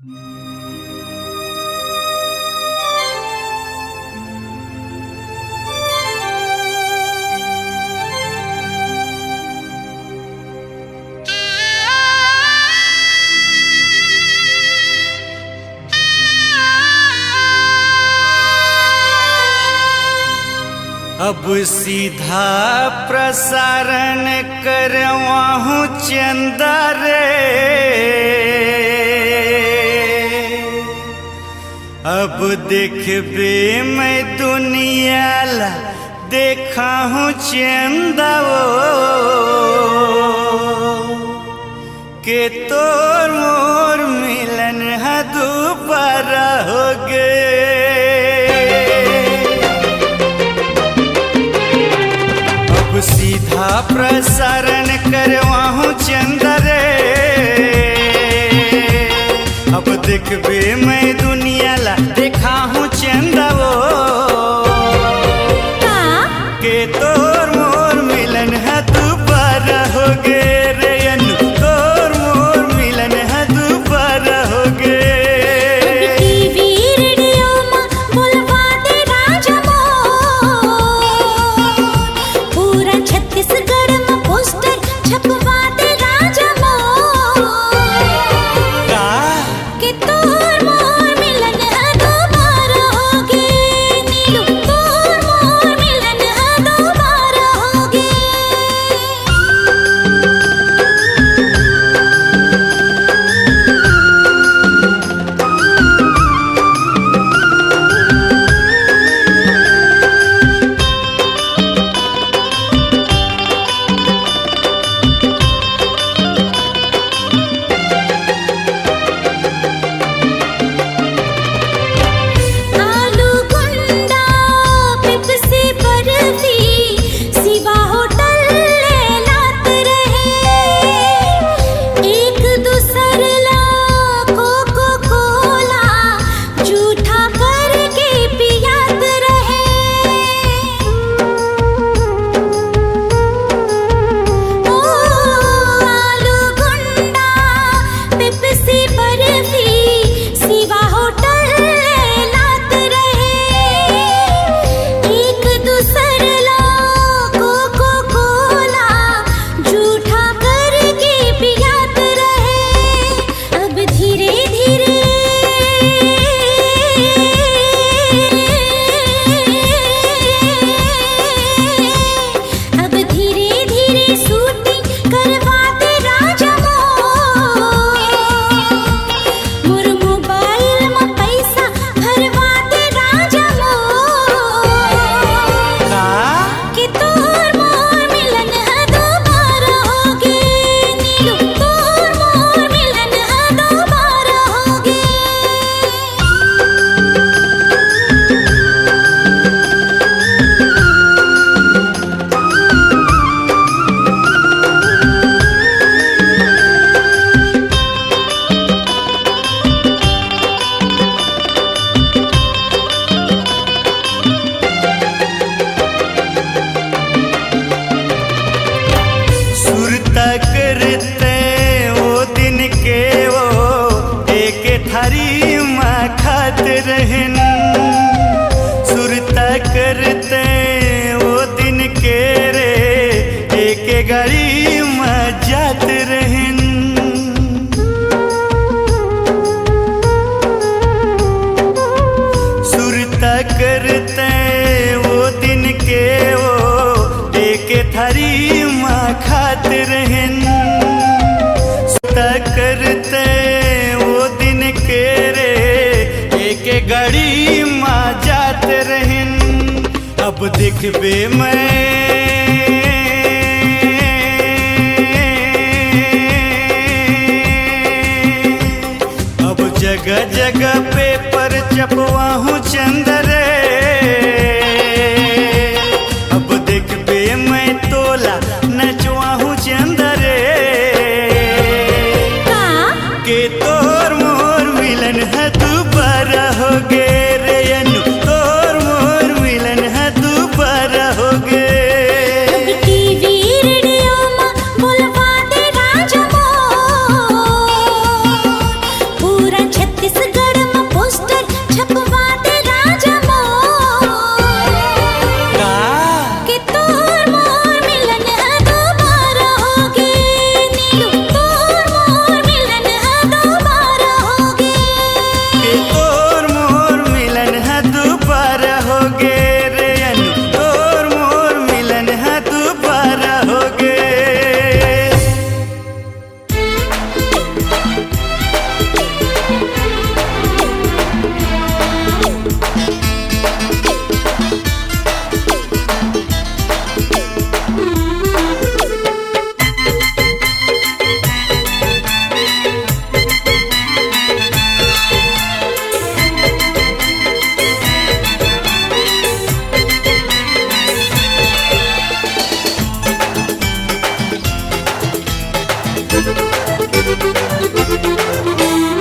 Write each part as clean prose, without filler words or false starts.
अब सीधा प्रसारण करवाहूँ चंदा रे, अब देखबे मैं दुनिया ला देखा हूँ चंदा के तोर मोर मिलन है दोबारा हो गए। सीधा प्रसारण करवाहूँ चंदा रे, अब देखबे मैं दुनिया ला देखा हूँ चंदा के तोर मोर मिलन है दोबारा हो गे रे अनु, तोर मोर मिलन है दोबारा हो गे। सुरता करते वो दिन के रे, एक गाड़ी में जात रहन। सुरता करते वो दिन के वो एक थारी में खात रहन। सुरता करते वो दिन के रे, एक गाड़ी में जात रहन। अब देखबे मैं अब जगह जगह पेपर छपवाहूँ चंदा रे, अब देखबे मैं तोला नचवाहूँ चंदा रे के तोर मोर मिलन है दोबारा हो गे रे अनु, तोर मोर मिलन है दोबारा हो गे।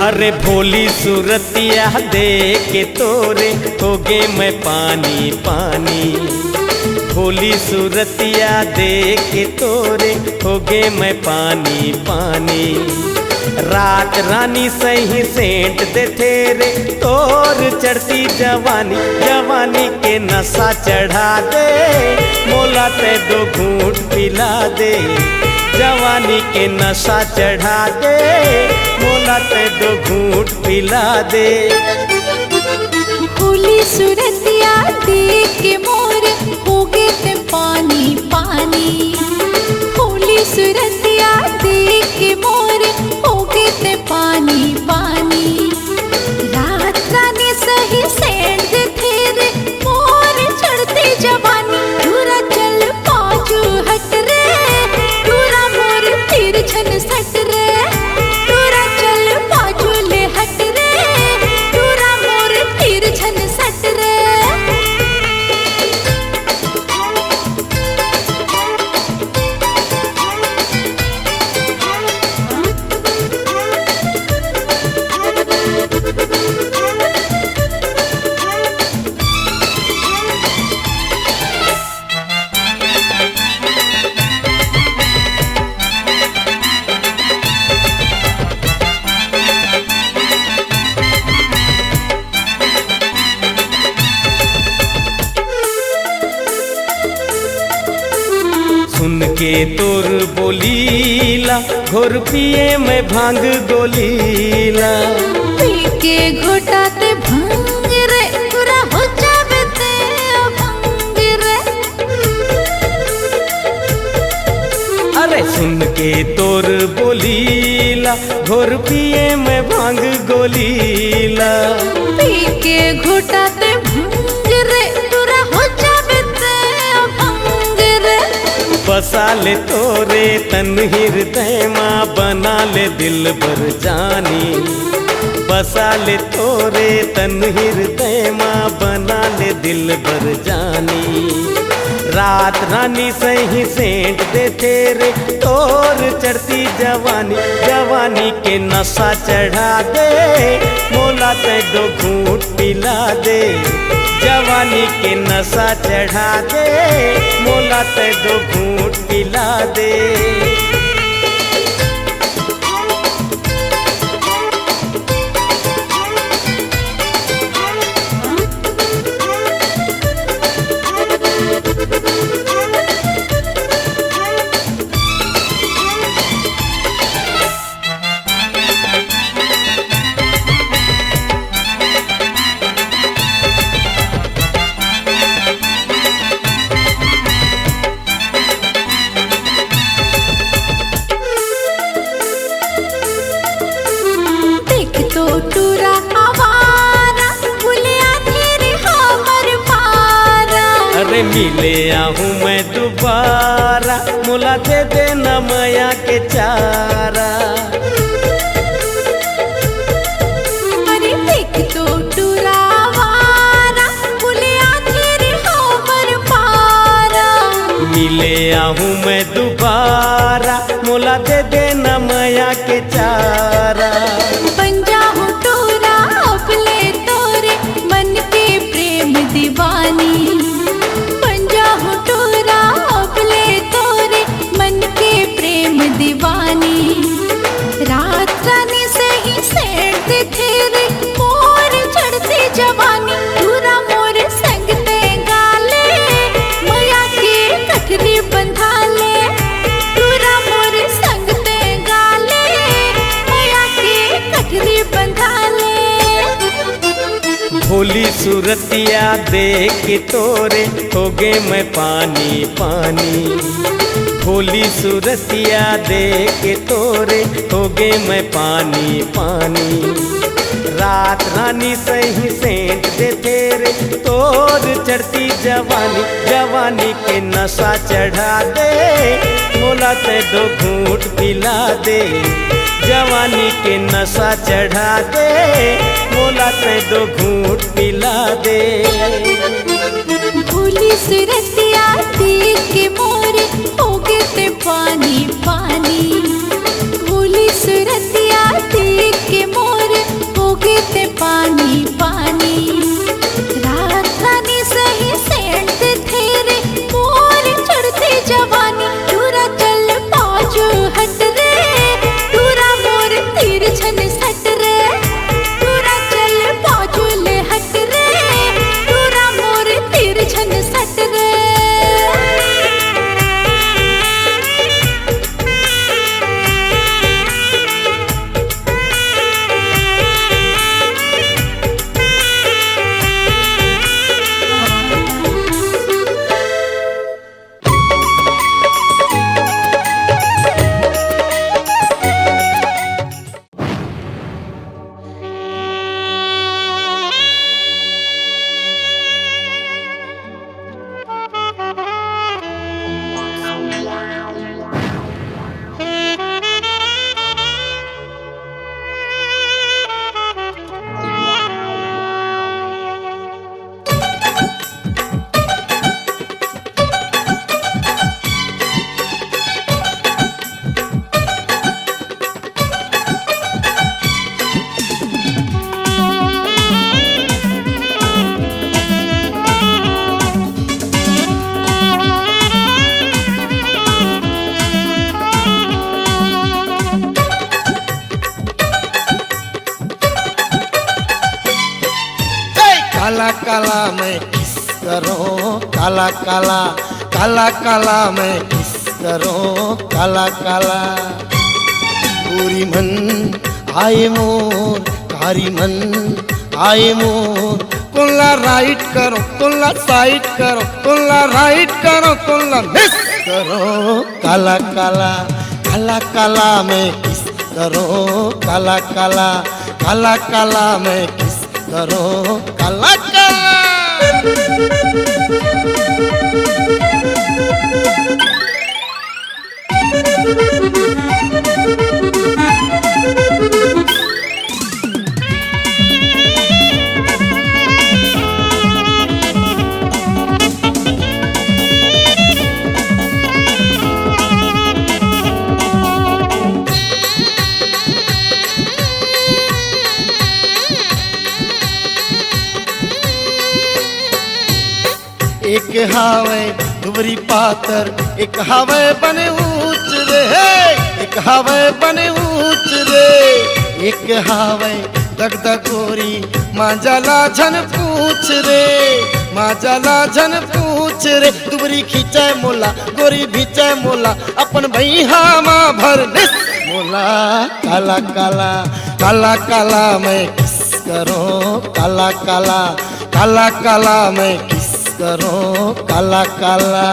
अरे भोली सूरतिया देख के तोरे हो गे मैं पानी पानी। भोली सूरतिया देख के तोरे हो गे मैं पानी पानी। रात रानी सही सेंट दे तेरे तोर चढ़ती जवानी। जवानी के नशा चढ़ा दे मोला ते दो घूंट पिला दे। जवानी के नशा चढ़ा दे मोला ते दो घूंट पिला दे। भोली सूरतिया देख के मोर हो गए ते पानी पानी। भोली सूरतिया देख के मोर हो गए ते पानी पानी। रात रानी सही सेंट दे तेरे मोर चढ़ती जवानी। दूरा चल पाछू हट रे दूरा मोर तीर छन सट रे। दूरा चल पाछू ले हट रे दूरा मोर तीर छन सट रे। सुन के तोर बोलीला घोर पिए मैं भांग गोलीला। पी के घोटाते भंग रे पूरा हो जावे ते भंग रे। अरे सुन के तोर बोलीला घोर पिए मैं भांग गोलीला। पी के घोटाते भंग रे पूरा हो जावे ते भंग रे। बसा ले तोरे तन हृदय माँ बना ले दिल भर जानी। बसा ले तोरे तन हृदय माँ बना ले दिल भर जानी। रात रानी सही सेंट दे तेरे तोर चढ़ती जवानी। जवानी के नशा चढ़ा दे मोला ते दो घूंट पिला दे। जवानी के नशा चढ़ा दे मोला ते दो घूंट पिला दे। देख तो टूरा आवारा भूलिया तेरे हमर पारा। अरे मिले आहूँ मैं दोबारा मोला दे देना माया के चारा। अरे देख तो टूरा आवारा भूलिया तेरे हमर पारा। मिले आहूँ मैं दोबारा मोला दे देना माया के चारा। बन जाऊं टोरा अपने तोरे मन के प्रेम दीवानी। बन जाऊं टोरा अपने तोरे मन के प्रेम दीवानी। रात रानी सही सेंट दे तेरे मोर चढ़ती जवानी। दूरा मोर संग ते गाले माया के कठरी बंधा ले। दूरा मोर संग ते गाले माया के कठरी बंधा ले। भोली सूरतिया देख के तोरे हो गे मैं पानी पानी। भोली सूरतिया देख के तोरे हो गे मैं पानी पानी। रात रानी सही सेंट दे तेरे तोर चढ़ती जवानी। जवानी के नशा चढ़ा दे मोला ते दो घूंट पिला दे। जवानी के नशा चढ़ा दे मोला ते दो घूंट पिला दे। भोली सूरतिया देख के मोरे हो गए ते पानी पानी। काला काला मैं किस करूं काला काला, काला काला मैं किस करूं काला काला। पूरी मन आए मोर कारी मन आए मोर, कुल्ला राइट करो कुल्ला साइड करो, कुल्ला राइट करो कुल्ला मिस करो काला काला, काला काला मैं किस करूं काला काला, काला काला मैं किस करूं काला काला। एक हावे दुबरी पातर, एक हावे बने ऊंच रे, एक हावे बने ऊंच रे, एक हावे दगदग गोरी मांजला झन पूछ रे, मांजला झन पूछ रे। दुबरी खींचे मोला गोरी भीचे मोला, अपन भैया माँ भर निस मोला काला काला, काला काला मैं किस करूं काला काला, काला काला मैं किस करूं काला काला।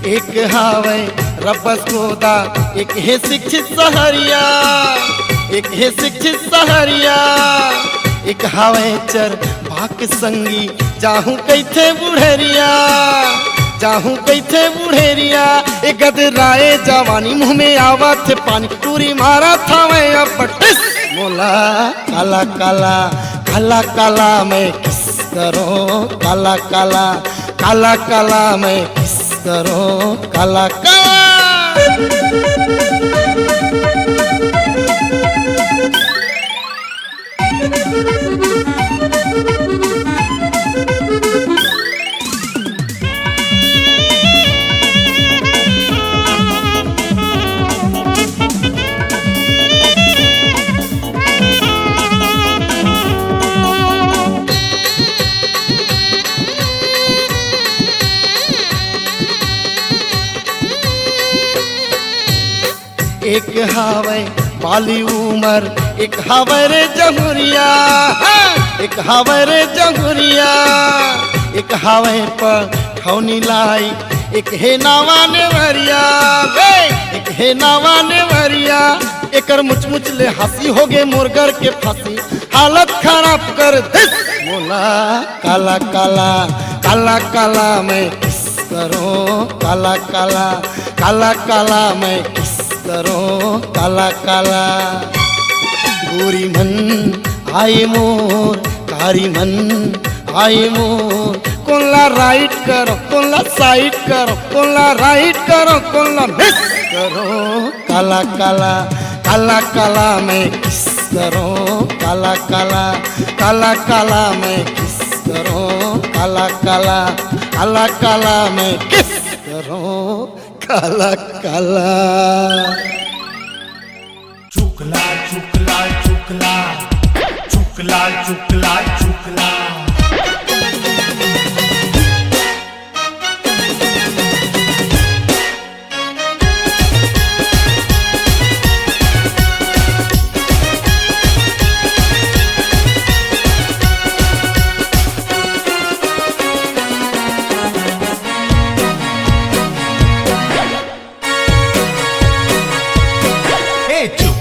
एक हावे रबस गोदा, एक है शिक्षित सहरिया, एक है शिक्षित सहरिया, एक हावे चर बाक संगी जाहूं कैथे बुढ़ेरिया, जाहूं कैथे बुढ़ेरिया। एक गदराए जवानी मुँह में आवा थे पानी, टूरी मारा था मैं अब टिस मोला काला काला, काला काला मैं किस करूं काला काला, काला काला मैं किस करूं काला काला। एक हावे बाली उमर, एक हावे रे जमुरिया, एक हावे रे जमुरिया, एक हावे पर खौनी लाई, एक है नावा नेवरिया वे, एक है नावा नेवरिया। एकर मुच मुच ले हंसी हो गे मुर्गर के फांसी, हालत खराब कर दिस मोला काला काला, काला काला मैं किस करूं काला काला, काला काला मैं किस करूं काला काला। गोरी मन आए मोर कारी मन आए मोर, कुल्ला राइट करो कुल्ला साइड करो, कुल्ला राइट करो कुल्ला मिस करो काला काला, काला काला मैं किस करूं काला काला, काला काला मैं किस करूं काला काला, काला काला मैं किस करूं काला काला। चुकला चुकला चुकला चुकला चुकला चुकला।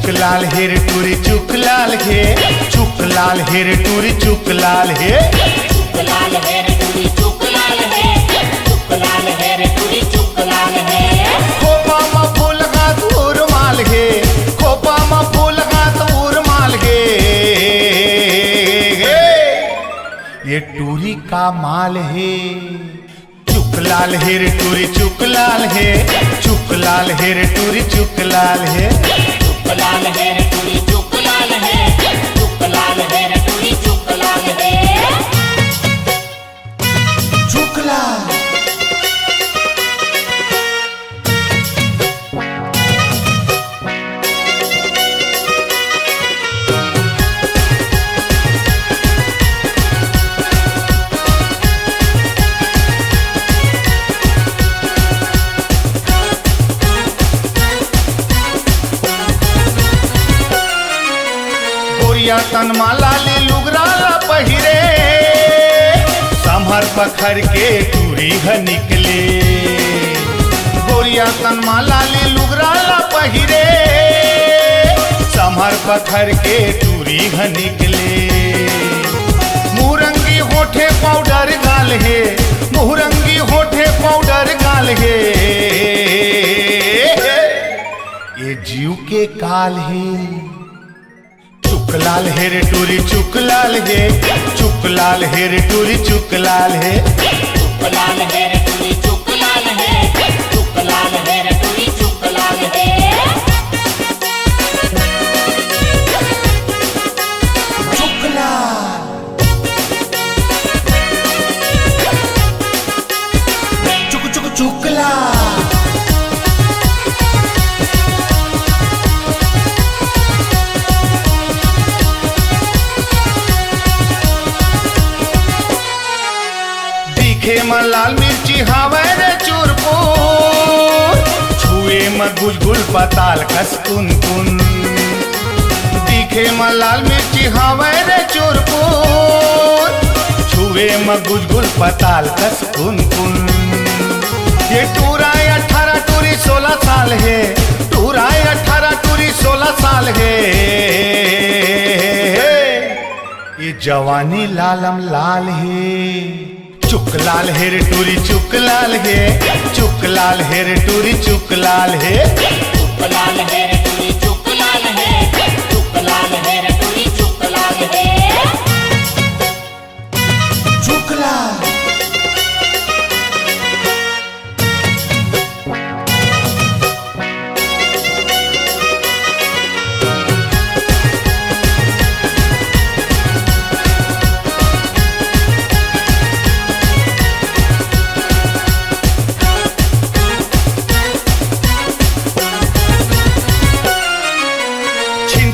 चुकलाल हेर टूरी चुकलाल हे, चुकलाल हेर टूरी चुकलाल हे, चुकलाल हेर टूरी चुकलाल हे, चुकलाल हेर टूरी चुकलाल हे। खोपा मा फूल गात उरमाल हे, खोपा मा फूल गात उरमाल हे। ये टूरी का माल है। चुक लाल हेर टूरी चुक लाल है, चुक लाल हेर टूरी चुक लाल है। चुक लाल है रे टूरी चुक लाल है, चुक लाल है रे टूरी चुक लाल है। चुक लाल गोरिया तनमाला ले लुगराला पहिरे, संभर पखर के टूरी ह निकले। गोरिया तनमाला ले लुगराला पहिरे, संभर पखर के टूरी ह निकले। मुरंगी होठे पाउडर गाल है, मुरंगी होठे पाउडर गाल है। ये जीव के काल है। चुक लाल हेर टूरी चुक लाल है, चुक लाल हेर टूरी चुक लाल है। चुक लाल है रे टूरी चुक लाल है, चुक लाल है रे टूरी चुक लाल है। चुक लाल चुक चुक चुक लाल दिखे म लाल मिर्ची हावे रे चूरपुर, छुए म गुलगुल पताल कस कुन कुन। दिखे म लाल मिर्ची हावे रे चूरपुर, छुए म गुलगुल पताल कस कुन कुन। ये टूरा 18 टूरी 16 साल है, टूरा 18 टूरी 16 साल है। ये जवानी लालम लाल है। चुक लाल हेर टूरी चुक लाल है, चुक लाल हेर टूरी चुक लाल है। चुक लाल है रे टूरी चुक लाल है, चुक लाल है रे टूरी चुक लाल है। चुक लाल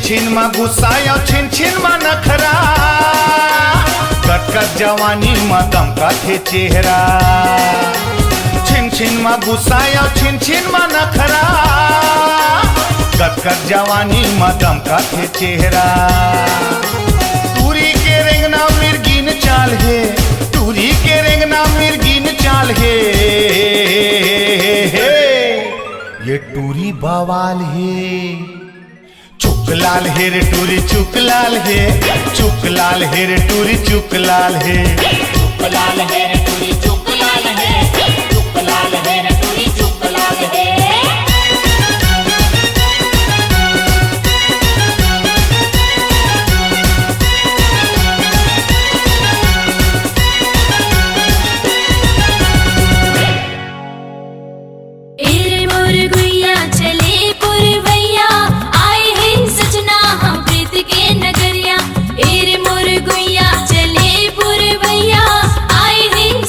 छिन मा गुस्साया छिन छिन मा नखरा, कट कट जवानी मा दम का थे चेहरा। छिन छिन मा गुस्साया छिन छिन मा नखरा, कट कट जवानी मा दम का थे चेहरा। टूरी के रेंगना मिर्गीन चाल है, टूरी के रेंगना मिर्गीन चाल है। ये टूरी बवाल है। चुक लाल हेर टूरी चुक लाल है, चुक लाल हेर टूरी चुक लाल है। चुक लाल है रे टूरी चुक लाल है, चुक लाल है रे टूरी चुक लाल है। एरे मोर गुइया चले पुरवैया, आए हैं सजना हम प्रीत के नगरिया। एरे मोर गुइया चले पुरवैया, आए हैं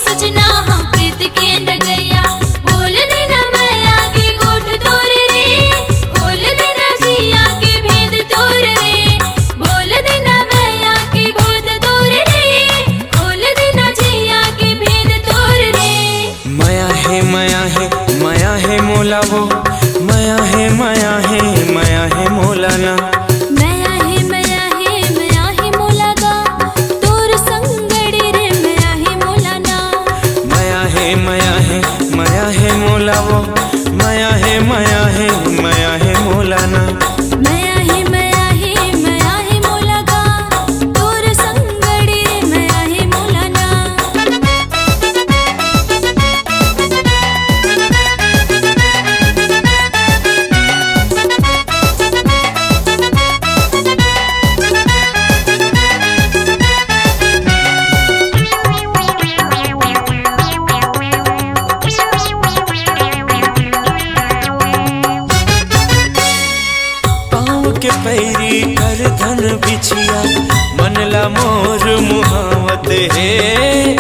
बनुरिया मनला मोर मुहावत है।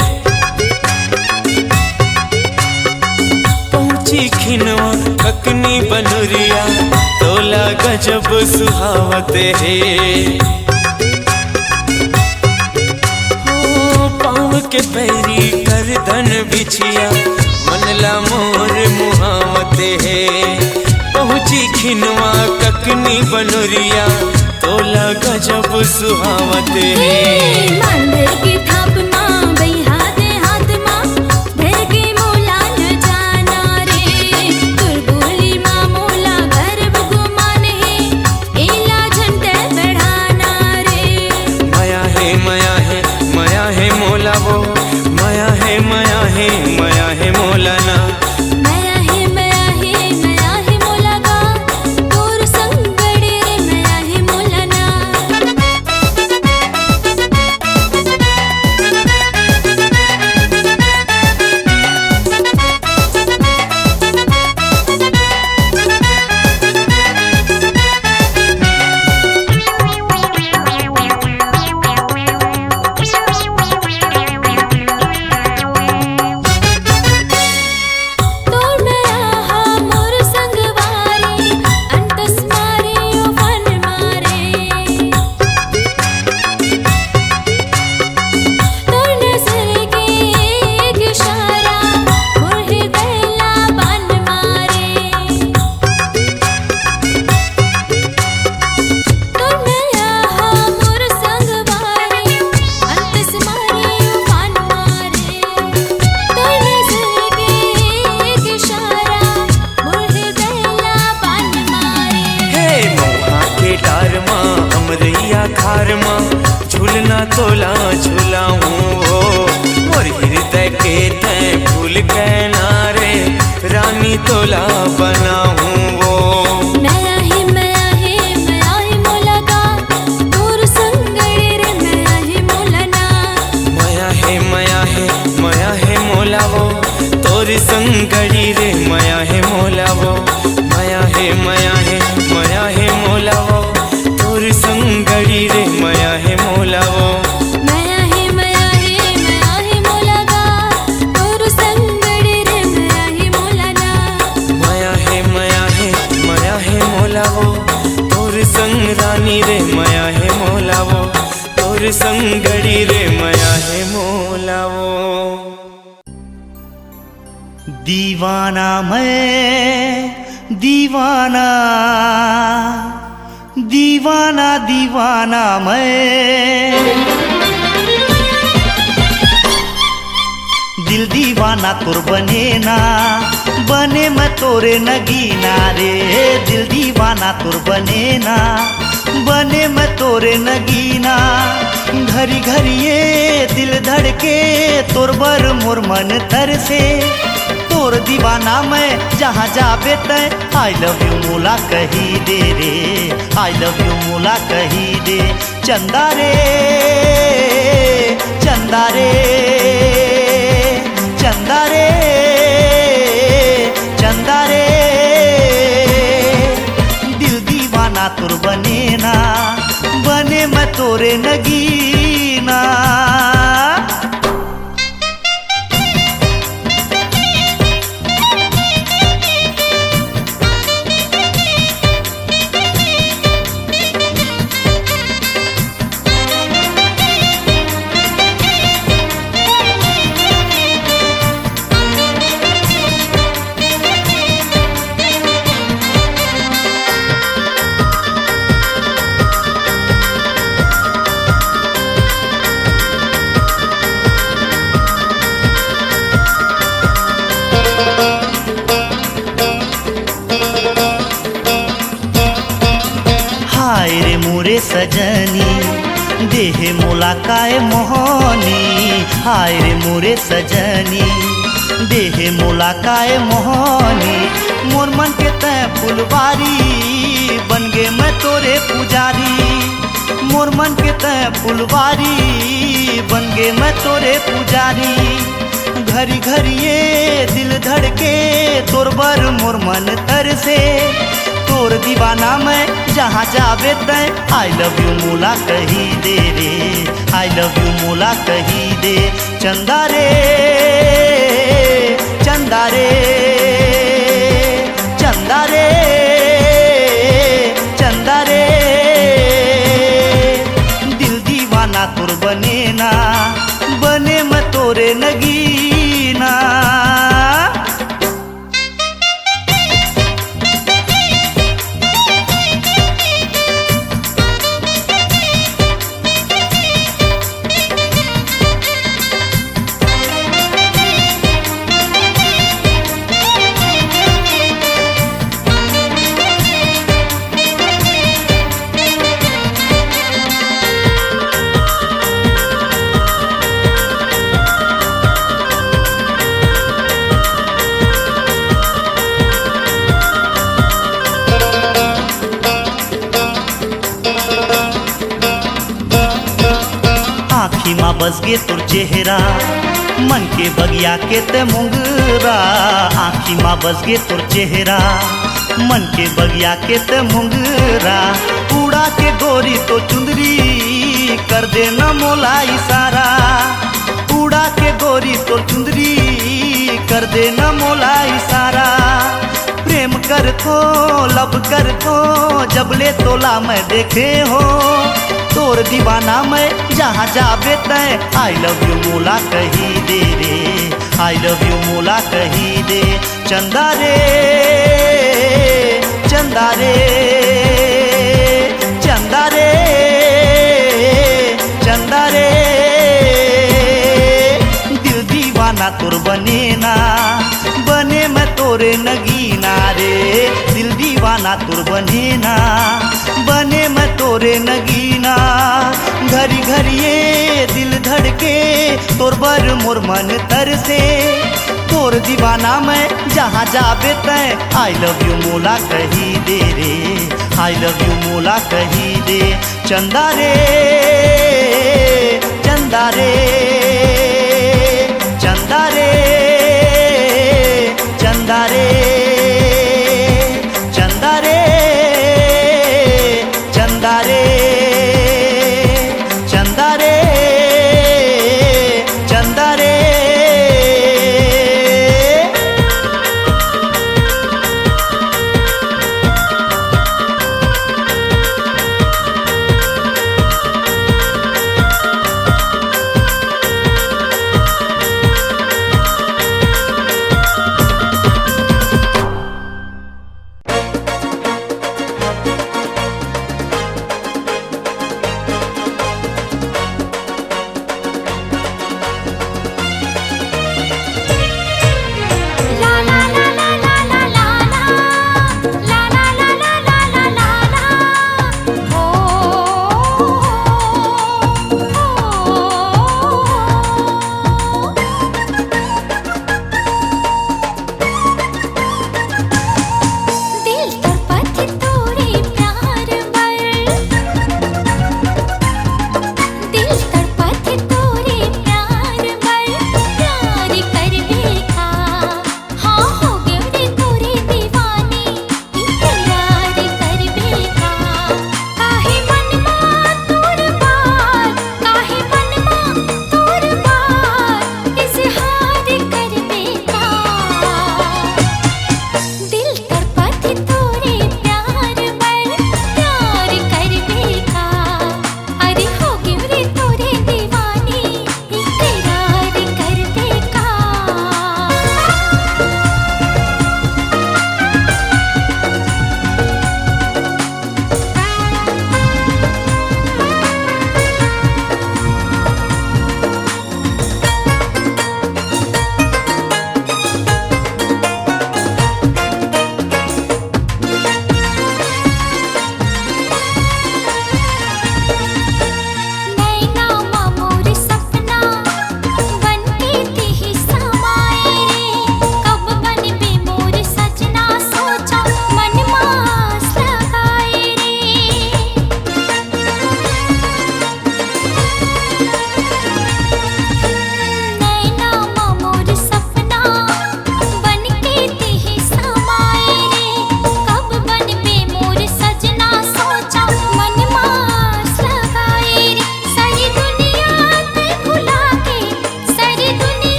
पहुंची खिनवा ककनी बनुरिया तोला गजब सुहावत है। पाँव के पैरी गर्दन बिछिया मनला मोर मुहावत है। पहुंची खिनवा ककनी बनुरिया तोला गजब सुहावत है। मांदर की थाप माँ बैहाते हाथ माँ धर के मोला न जाना रे। तुरबुली माँ मोला गर्भ गुमान है एला झंडे बढ़ाना रे। माया है माया है माया है मोला वो माया है माया है माया है मोला ना। माया है माया है माया है मोला गा तोर संगड़े रे माया है मोला ना। तोर नया हा मोर संगवारी अंतस मारे ओ फन मारे। तोर नजर के एक इशारा मोर हृदय ला बन मारे। तोर नया हा मोर संगवारी अंतस मारे ओ फन मारे। तोर नजर के एक इशारा मोर हृदय ला बन मारे। हे मोहा के डार माँ अमरैया खार माँ झूलना तोला झूलाऊं वो और हृदय के तय फूल कहनारे रानी तोला बनाऊं वो। माया है माया है माया है मोला गा तोर संगड़े रे माया है मोला ना। माया है माया है माया है मोला वो तोर संगड़ी रे माया है मोला वो। माया है माया है माया है मोला वो तोर संगड़ी रे माया है मोला वो। माया है माया है माया है मोला गा तोर संगड़े रे माया है मोला ना। माया है माया है माया है मोला वो तोर संग रानी रे माया है मोला वो तोर संगड़ी रे माया है मोला वो। दीवाना मैं दीवाना दीवाना दीवाना मैं। दिल दीवाना तुर बने ना बने मैं तोरे नगीना रे। दिल दीवाना तुर बने ना बने मैं तोरे नगीना। घरी घरी ये दिल धड़के तोर बर मोर मन तरसे। तोर दीवाना मैं जहाँ जाबे तय आई लव यू मोला कही दे रे। आई लव यू मोला कही दे। चंदा रे चंदा रे चंदा रे चंदा रे। दिल दीवाना तुर बने ना बने मैं तोरे नगीना। हाय रे मोरे सजनी देह मोला काय मोहनी। हाय रे मोरे सजनी देह मोला काय मोहनी। मोर मन के तय फुलवारी बन गे मैं तोरे पुजारी। मोर मन के तय फुलवारी बन गे मैं तोरे पुजारी। घरी घरी ये दिल धड़के तोर बर मोर मन तरसे। तोर दीवाना मैं जहाँ जावे तै आई लव यू मोला कही दे रे, आई लव यू मोला कही दे। चंदा रे चंदा रे चंदा रे चंदा रे, दिल दीवाना तोर बने ना, बने मैं तोरे नगीना। आँखी माँ बस गे तोर चेहरा, मन के बगिया के ते मुंगरा। आँखी माँ बस गे तोर चेहरा, मन के बगिया के ते मुंगरा। उड़ा के गोरी तो चुंदरी कर दे न मोला इशारा, उड़ा के गोरी तो चुंदरी कर दे न मोला इशारा। प्रेम कर थो लब कर थो जब ले तोला मैं देखे हो, तोर दीवाना मैं जहाँ जावे तै आई लव यू मोला कही दे रे, आई लव यू मोला कही दे। चंदा रे चंदा रे चंदा रे चंदा रे, दिल दीवाना तोर बने ना, बने मैं तोरे नगीना रे। दिल दीवाना तोर बने ना, बने मैं तोरे नगीना। घरी घरिए दिल धड़के तोर बर मोर मन तरसे, तोर दीवाना मैं जहाँ जावे तै आई लव यू मोला कही दे रे, आई लव यू मोला कही दे। चंदा रे चंदा रे चंदा रे चंदा रे चंदा रे चंदा रे चंदा रे चंदा रे।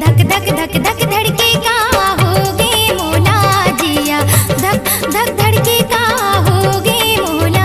धक धक धक धक धड़के का होगे मोला जिया धक धक धड़के का होगे मोला।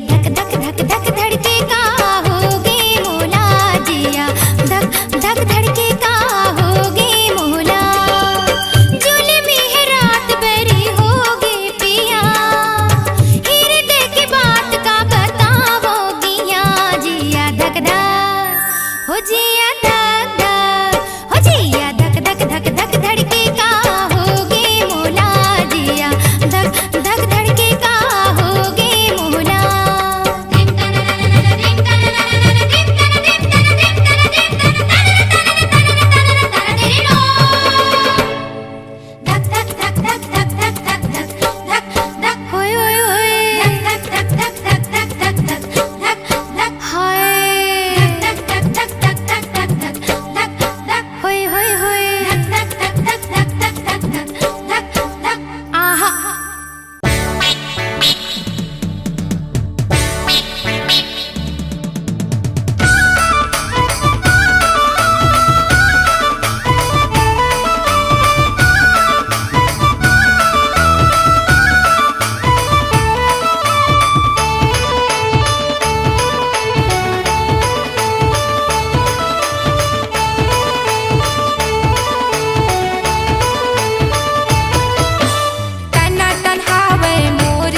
धक धक धक धक धड़के का होगे मोला जिया धक धक धड़के का होगे मोला। जुल्मी है रात बरी होगे पिया हृदय की बात का बताओगिया जिया धक धक हो जिया धक धक हो जिया धक धक धक धक धड़के का होगे मोला जिया धक धक धड़के का होगे मोला।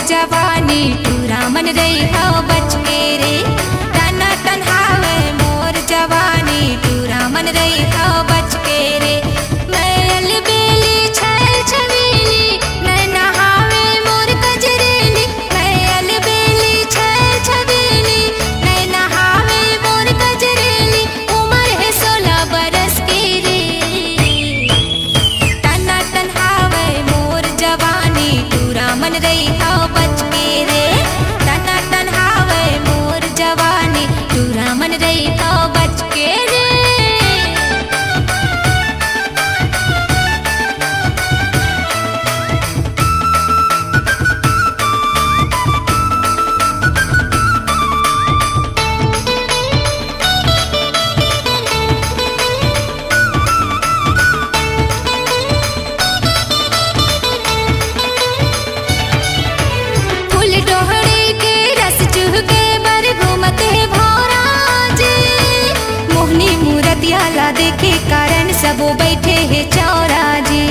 जवानी पूरा मन रही हो बच के रे तना तन्हावे मोर जवानी पूरा मन रही हो बच के रे। मैल बेली छैल छबीली मैं नहावे मोर कजरेली मैल बेली छैल छबीली मैं नहावे मोर कजरेली उम्र है 16 बरस की रे तना तन्हावे मोर जवानी पूरा मन रही हो बच के रे तना तन्हावे मोर जवानी पूरा मन रही हो बच के रे। फूल डोहड़े के रस चूह के बर घूमते भौरा जी मोहनी मूरतिया ला देखे कारण सबो बैठे है चौरा जी।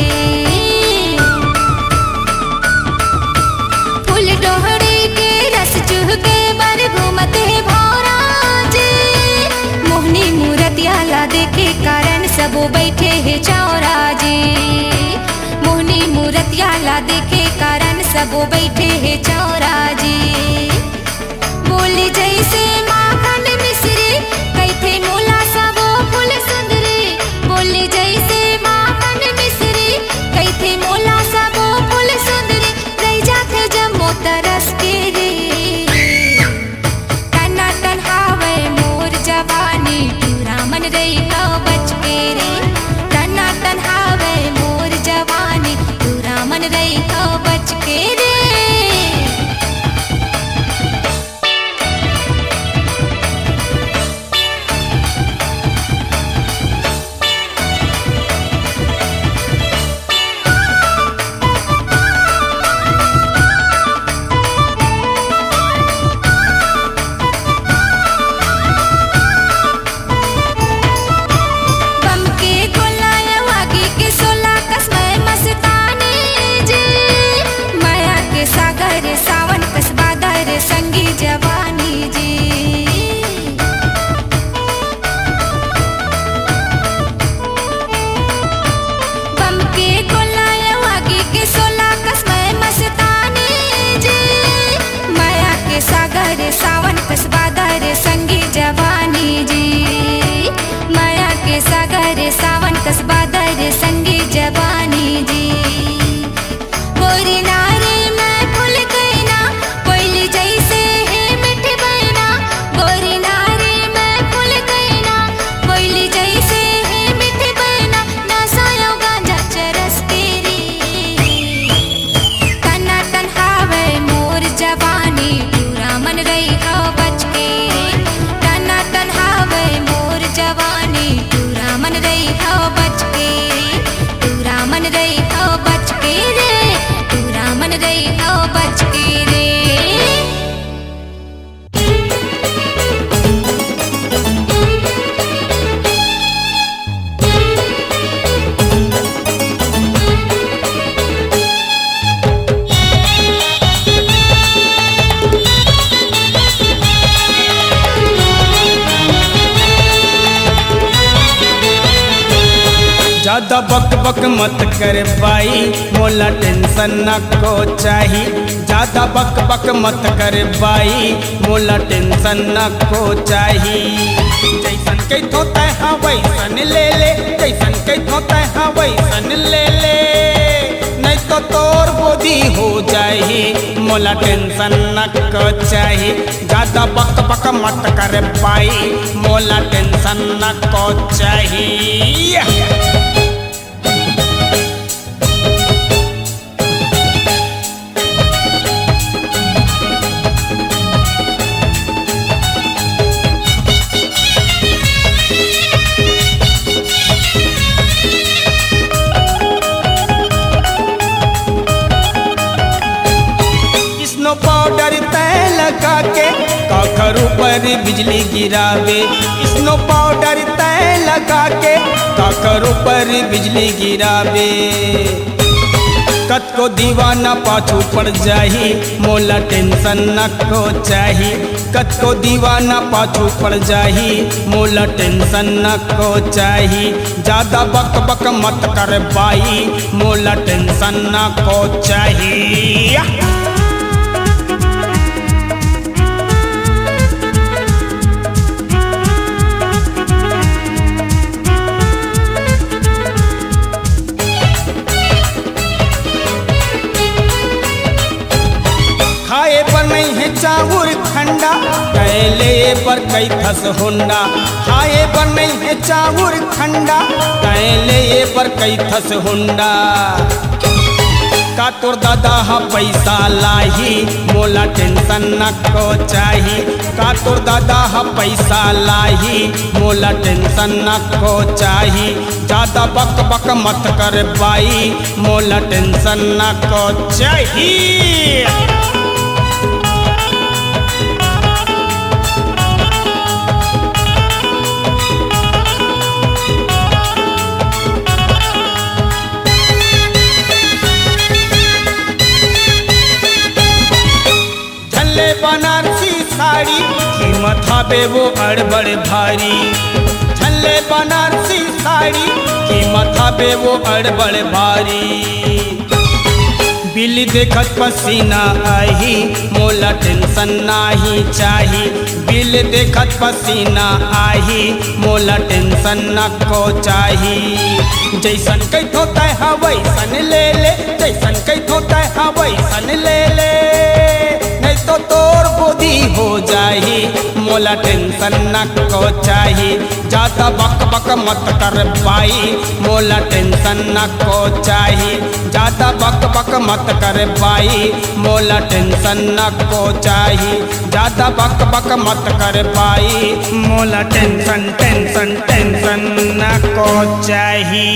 फूल डोहड़े के रस चूह के बर घूमते भौरा जी मोहनी मूरतिया ला देखे कारण सबो बैठे है चौरा जी मोहनी मूरतिया ला देखे कारण सबो बैठे है चौरा जी। बोली जैसे माखन मिश्री कैथे मोला सबो फूल सुंदरी बोली जैसे माखन मिश्री कैथे मोला सबो फूल सुंदरी रह जाते जम्मो तरस के रे तना तन्हावे मोर जवानी पूरा मन रही हो बच के रे तना तन्हावे मोर जवानी पूरा मन रही हो बच के रे। 9 बज के रे। ज्यादा बक बक मत कर भाई, मोला टेंशन न को चाही। ज्यादा बक बक मत कर भाई, मोला टेंशन न को चाही। जैसन के होता है वैसन ले ले, जैसन के होता है वैसन ले ले, नहीं तो तोर बोधी हो जाही। मोला टेंशन न को चाही। ज्यादा बक बक मत कर भाई, मोला टेंशन न को चाही। स्नो पाउडर तय लगा के काखर ऊपर बिजली गिरावे। स्नो पाउडर तय लगा के काखर ऊपर बिजली गिरावे। कत को दीवाना पाछू पड़ जाही, मोला टेंशन न को चाही। कत को दीवाना पाछू पड़ जाही, मोला टेंशन न को चाही। ज्यादा बक बक मत कर भाई, मोला टेंशन न को चाही। खाए पर नहीं है चाउर खंडा, कैले पर कई थस होंडा। खाए पर नहीं है चाउर खंडा, कैले पर कई थस होंडा। का तोर दादा हा पैसा लाही, मोला टेंशन न को चाही। का तोर दादा हा पैसा लाही, मोला टेंशन न को चाही। ज्यादा बक बक मत कर भाई, मोला टेंशन न को चाही। बनारसी साड़ी कीमत हबे वो अड़बड़ भारी। झल्ले बनारसी साड़ी कीमत हबे वो अड़बड़ भारी। बिल देखत पसीना आही, मोला टेंशन नाही चाही। बिल देखत पसीना आही, मोला टेंशन न को चाही। जैसन कैथ होता है वैसन ले ले, जैसन कैथ होता है वैसन ले ले, नहीं तो तोर बोधी हो जाही। मोला टेंशन न को चाही। ज्यादा बक बक मत कर भाई, मोला टेंशन न को चाही। ज्यादा बक बक मत कर भाई, मोला टेंशन न को चाही। ज्यादा बक बक मत कर भाई, मोला टेंशन टेंशन टेंशन न को चाही।